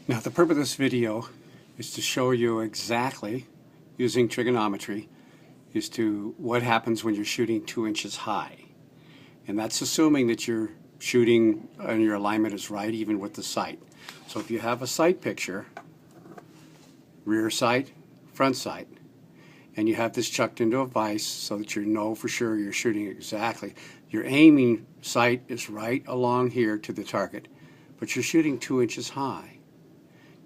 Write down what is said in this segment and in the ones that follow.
Now, the purpose of this video is to show you exactly, using trigonometry, as to what happens when you're shooting 2 inches high. And that's assuming that you're shooting and your alignment is right, even with the sight. So if you have a sight picture, rear sight, front sight, and you have this chucked into a vise so that you know for sure you're shooting exactly. Your aiming sight is right along here to the target, but you're shooting 2 inches high.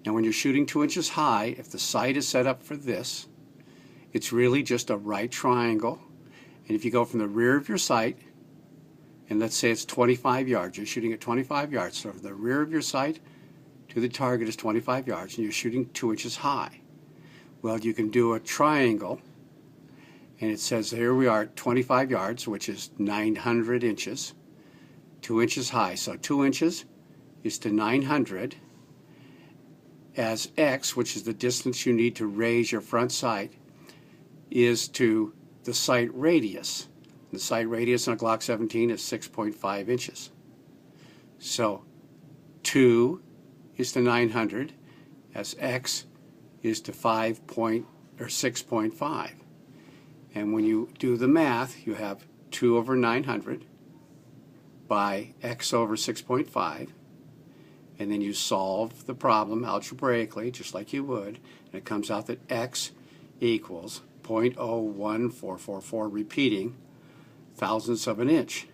Now when you're shooting 2 inches high, if the sight is set up for this, it's really just a right triangle. And if you go from the rear of your sight, and let's say it's 25 yards, you're shooting at 25 yards, so the rear of your sight to the target is 25 yards, and you're shooting 2 inches high. Well, you can do a triangle, and it says here we are at 25 yards, which is 900 inches, 2 inches high. So 2 inches is to 900 as x, which is the distance you need to raise your front sight, is to the sight radius. The sight radius on a Glock 17 is 6.5 inches. So 2 is to 900 as x is to 6.5. And when you do the math, you have 2 over 900 by x over 6.5, and then you solve the problem algebraically, just like you would, and it comes out that x equals 0.01444, repeating, thousandths of an inch.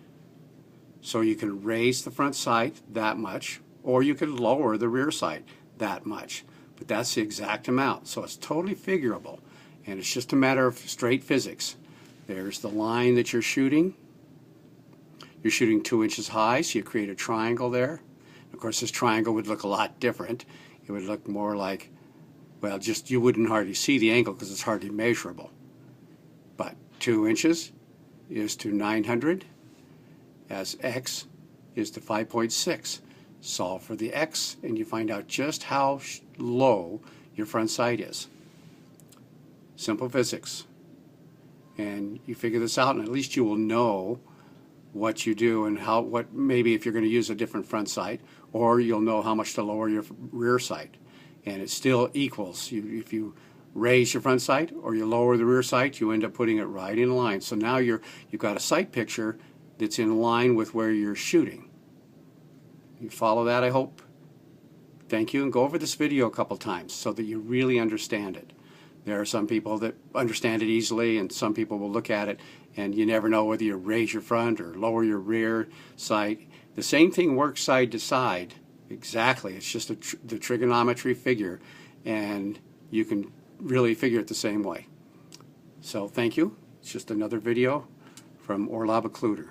So you can raise the front sight that much, or you can lower the rear sight that much. But that's the exact amount. So it's totally figurable. And it's just a matter of straight physics. There's the line that you're shooting. You're shooting 2 inches high, so you create a triangle there. Of course, this triangle would look a lot different. It would look more like, well, just you wouldn't hardly see the angle because it's hardly measurable. But 2 inches is to 900 as x is to 5.6. Solve for the x and you find out just how low your front sight is. Simple physics. And you figure this out, and at least you will know what you do and maybe if you're going to use a different front sight, or you'll know how much to lower your rear sight. And it still equals. If you raise your front sight or you lower the rear sight, you end up putting it right in line. So now you've got a sight picture that's in line with where you're shooting. You follow that, I hope? Thank you, and go over this video a couple times so that you really understand it. There are some people that understand it easily, and some people will look at it and you never know whether you raise your front or lower your rear sight. The same thing works side to side. Exactly. It's just the trigonometry figure, and you can really figure it the same way. So thank you. It's just another video from Orlaba Kluter.